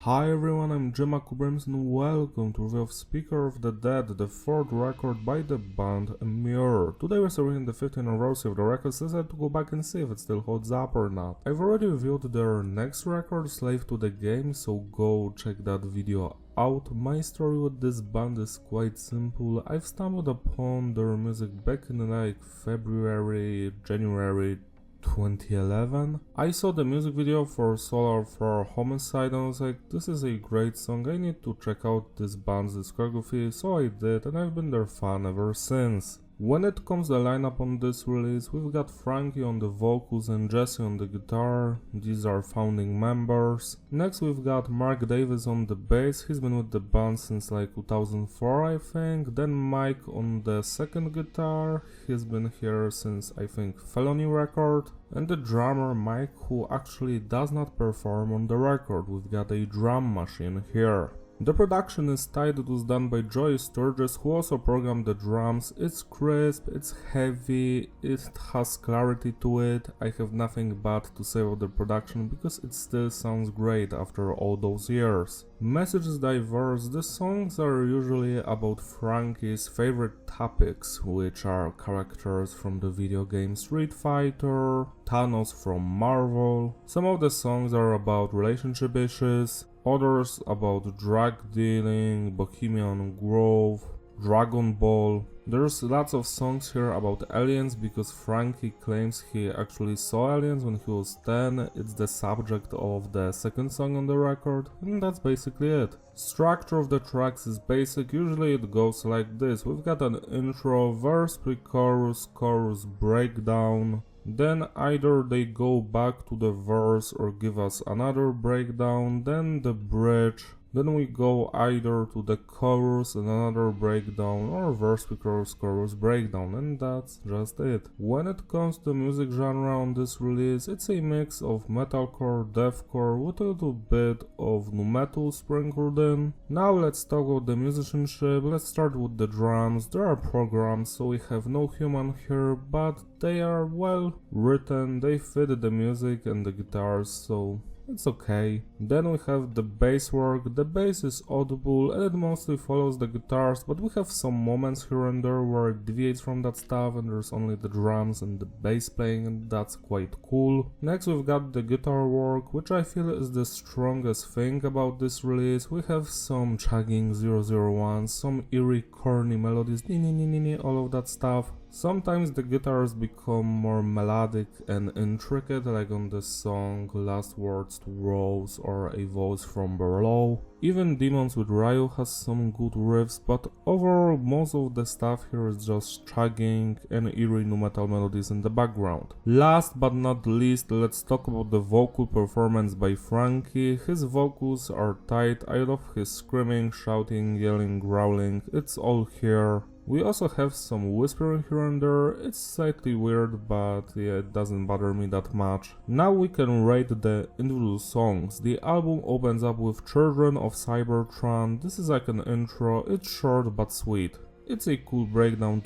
Hi everyone, I'm Gemma Kubrims and welcome to review of Speaker of the Dead, the fourth record by the band Emmure. Today we're celebrating the 15th anniversary of the record, so I decided to go back and see if it still holds up or not. I've already reviewed their next record, Slave to the Game, so go check that video out. My story with this band is quite simple. I've stumbled upon their music back in February, January 2011. I saw the music video for Solar for Homicide and I was like, this is a great song, I need to check out this band's discography, so I did and I've been their fan ever since. When it comes to the lineup on this release, we've got Frankie on the vocals and Jesse on the guitar, these are founding members. Next we've got Mark Davis on the bass, he's been with the band since 2004 I think. Then Mike on the second guitar, he's been here since I think Felony record. And the drummer Mike, who actually does not perform on the record, we've got a drum machine here. The production is tight, it was done by Joey Sturgis, who also programmed the drums. It's crisp, it's heavy, it has clarity to it. I have nothing bad to say about the production because it still sounds great after all those years. Message is diverse, the songs are usually about Frankie's favorite topics, which are characters from the video game Street Fighter, Thanos from Marvel. Some of the songs are about relationship issues, others about drug dealing, Bohemian Grove, Dragon Ball. There's lots of songs here about aliens because Frankie claims he actually saw aliens when he was 10. It's the subject of the second song on the record, and that's basically it. Structure of the tracks is basic, usually it goes like this. We've got an intro, verse, pre-chorus, chorus, breakdown. Then either they go back to the verse or give us another breakdown, then the bridge, then we go either to the chorus and another breakdown or verse, pre-chorus, chorus, breakdown, and that's just it. When it comes to music genre on this release, it's a mix of metalcore, deathcore with a little bit of nu metal sprinkled in. Now let's talk about the musicianship. Let's start with the drums. There are programs, so we have no human here, but they are well written, they fit the music and the guitars, so it's okay. Then we have the bass work. The bass is audible and it mostly follows the guitars, but we have some moments here and there where it deviates from that stuff and there's only the drums and the bass playing, and that's quite cool. Next we've got the guitar work, which I feel is the strongest thing about this release. We have some chugging 001, some eerie corny melodies, all of that stuff. Sometimes the guitars become more melodic and intricate, like on the song Last Words to Rose or A Voice from Below. Even Demons with Ryu has some good riffs, but overall most of the stuff here is just chugging and eerie nu metal melodies in the background. Last but not least, let's talk about the vocal performance by Frankie. His vocals are tight, I love his screaming, shouting, yelling, growling, it's all here. We also have some whispering here and there, it's slightly weird, but yeah, it doesn't bother me that much. Now we can rate the individual songs. The album opens up with Children of Cybertron. This is like an intro, it's short but sweet. It's a cool breakdown,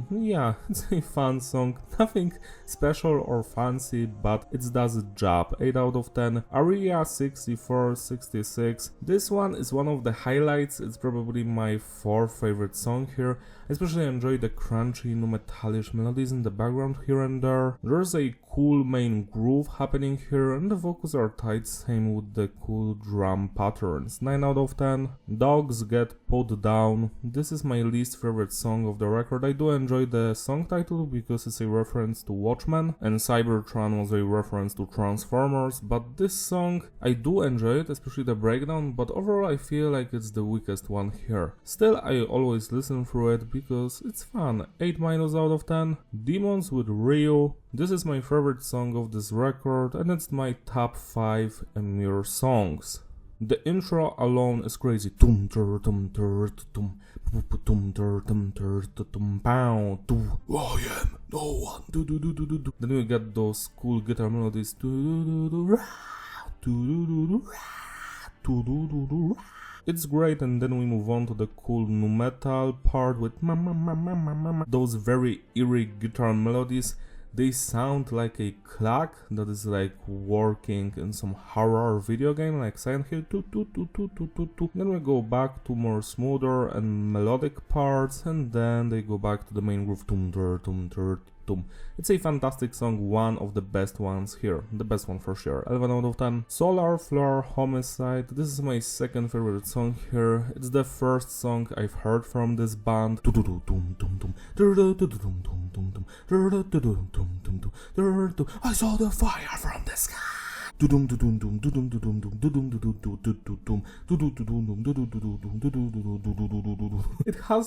yeah, it's a fun song, nothing special or fancy, but it does its job, 8 out of 10. Aria 64, 66, this one is one of the highlights, it's probably my fourth favorite song here. I especially enjoy the crunchy nu metalish melodies in the background here and there. There's a cool main groove happening here and the vocals are tight, same with the cool drum patterns, 9 out of 10. Dogs Get Put Down, this is my least favorite song of the record. I do enjoy the song title because it's a reference to Watchmen and Cybertron was a reference to Transformers, but this song I do enjoy it, especially the breakdown, but overall I feel like it's the weakest one here. Still, I always listen through it because it's fun, 8 minus out of 10. Demons with Ryu, this is my favorite song of this record and it's my top 5 Emmure songs. The intro alone is crazy. I am no one. Then we get those cool guitar melodies. It's great, and then we move on to the cool nu metal part with those very eerie guitar melodies. they sound like a clock that is like working in some horror video game like Silent Hill. Then we go back to more smoother and melodic parts, and then they go back to the main groove. It's a fantastic song, one of the best ones here, the best one for sure. 11 out of 10. Solar Flare, Homicide. This is my second favorite song here. It's the first song I've heard from this band. I saw the fire from the sky. It has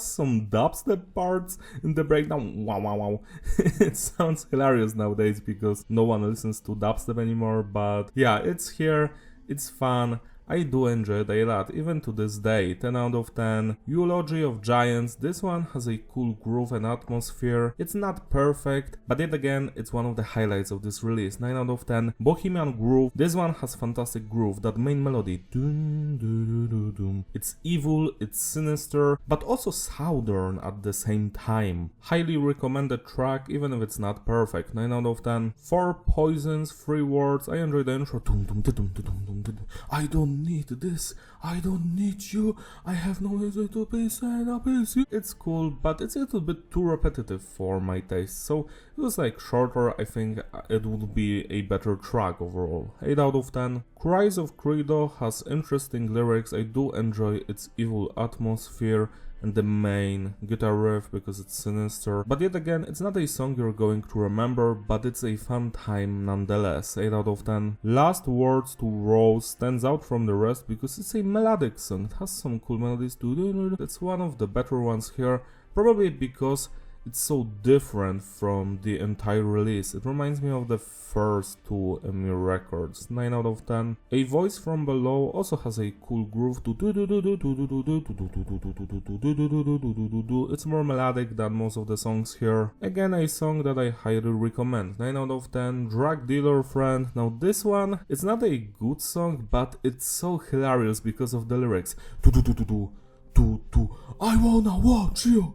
some dubstep parts in the breakdown. Wow. It sounds hilarious nowadays because no one listens to dubstep anymore, but yeah, it's here, it's fun. I do enjoy it a lot, even to this day. 10 out of 10. Eulogy of Giants. This one has a cool groove and atmosphere. It's not perfect, but yet again, it's one of the highlights of this release. 9 out of 10. Bohemian Grove. This one has fantastic groove. That main melody. It's evil, it's sinister, but also southern at the same time. Highly recommended track, even if it's not perfect. 9 out of 10. 4 Poisons, 3 words. I enjoy the intro. I don't need this, I don't need you, I have no reason to be sad, It's cool, but it's a little bit too repetitive for my taste, so it was like shorter. I think it would be a better track overall. 8 out of 10. Cries of Credo has interesting lyrics. I do enjoy its evil atmosphere and the main guitar riff because it's sinister, but yet again, it's not a song you're going to remember, but it's a fun time nonetheless. 8 out of 10. Last Words to Rose stands out from the rest because it's a melodic song. It has some cool melodies too. It's one of the better ones here, probably because it's so different from the entire release. It reminds me of the first two Emmure records. 9 out of 10. A Voice from Below also has a cool groove. It's more melodic than most of the songs here. Again, a song that I highly recommend. 9 out of 10. Drug Dealer Friend. Now this one, it's not a good song, but it's so hilarious because of the lyrics. I wanna watch you.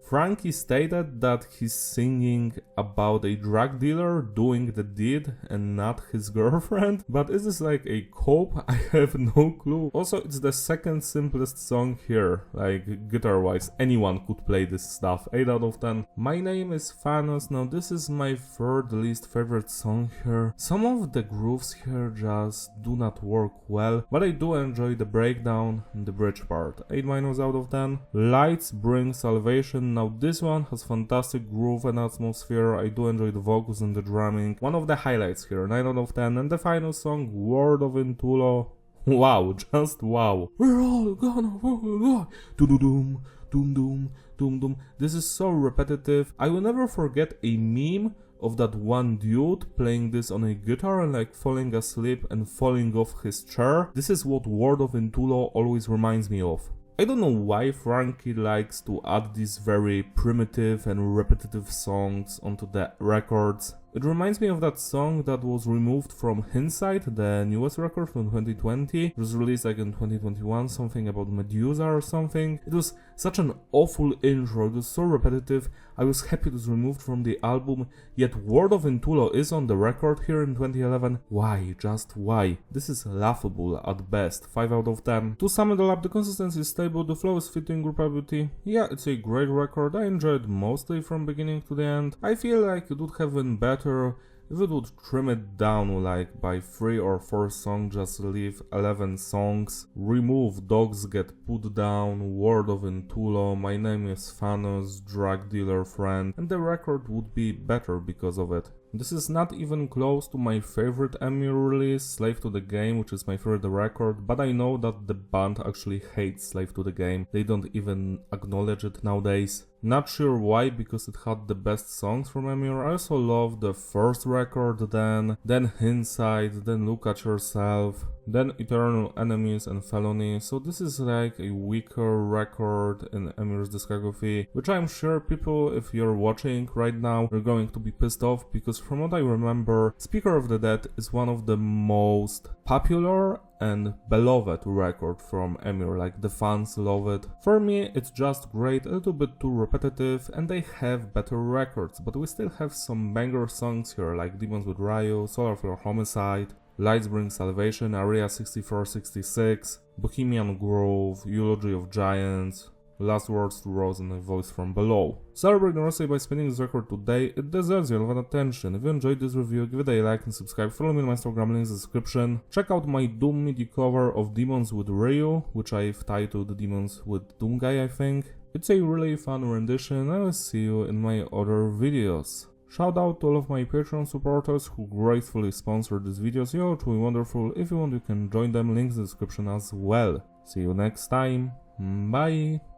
Frankie stated that he's singing about a drug dealer doing the deed and not his girlfriend, but is this like a cope? I have no clue. Also, it's the second simplest song here, like guitar wise. Anyone could play this stuff. 8 out of 10. My Name Is Thanos. Now this is my third least favorite song here. Some of the grooves here just do not work well, but I do enjoy the breakdown and the bridge part. 8 minus out of 10. Lights Bring Salvation. Now this one has fantastic groove and atmosphere. I do enjoy the vocals and the drumming. One of the highlights here. 9 out of 10. And the final song, Word of Intulo. Wow, just wow. We're all gonna die. Doom doom doom doom doom. This is so repetitive. I will never forget a meme of that one dude playing this on a guitar and like falling asleep and falling off his chair. This is what Word of Intulo always reminds me of. I don't know why Frankie likes to add these very primitive and repetitive songs onto the records. It reminds me of that song that was removed from Homicide, the newest record from 2020. It was released like in 2021, something about Medusa or something. It was such an awful intro, it was so repetitive. I was happy it was removed from the album, yet Word of Intulo is on the record here in 2011. Why? Just why? This is laughable at best. 5 out of 10. To sum it all up, the consistency is stable, the flow is fitting, repeatability. Yeah, it's a great record. I enjoyed it mostly from beginning to the end. I feel like it would have been better if it would trim it down like by 3 or 4 songs, just leave 11 songs, remove Dogs Get Put Down, Word of Intulo, My Name Is Thanos, Drug Dealer Friend, and the record would be better because of it. This is not even close to my favorite Emmure release, Slave to the Game, which is my favorite record, but I know that the band actually hates Slave to the Game. They don't even acknowledge it nowadays. Not sure why, because it had the best songs from Emmure. I also love the first record, then Homicide, then Look at Yourself, then Eternal Enemies and Felony. So this is like a weaker record in Emmure's discography, which I'm sure people, if you're watching right now, are going to be pissed off, because from what I remember, Speaker of the Dead is one of the most popular and beloved record from Emmure, like the fans love it. For me it's just great, a little bit too repetitive, and they have better records, but we still have some banger songs here like Demons with Ryu, Solar Flare Homicide, Lights Bring Salvation, Area 6466, Bohemian Grove, Eulogy of Giants, Last Words to Rose and a Voice from Below. Celebrate Rossi by spinning this record today, it deserves your love and attention. If you enjoyed this review, give it a like and subscribe, follow me on my Instagram, link in the description. Check out my Doom MIDI cover of Demons with Ryu, which I've titled Demons with Doom Guy, I think. It's a really fun rendition, I will see you in my other videos. Shout out to all of my Patreon supporters who gracefully sponsored these videos, you're truly wonderful. If you want you can join them, links in the description as well. See you next time, bye!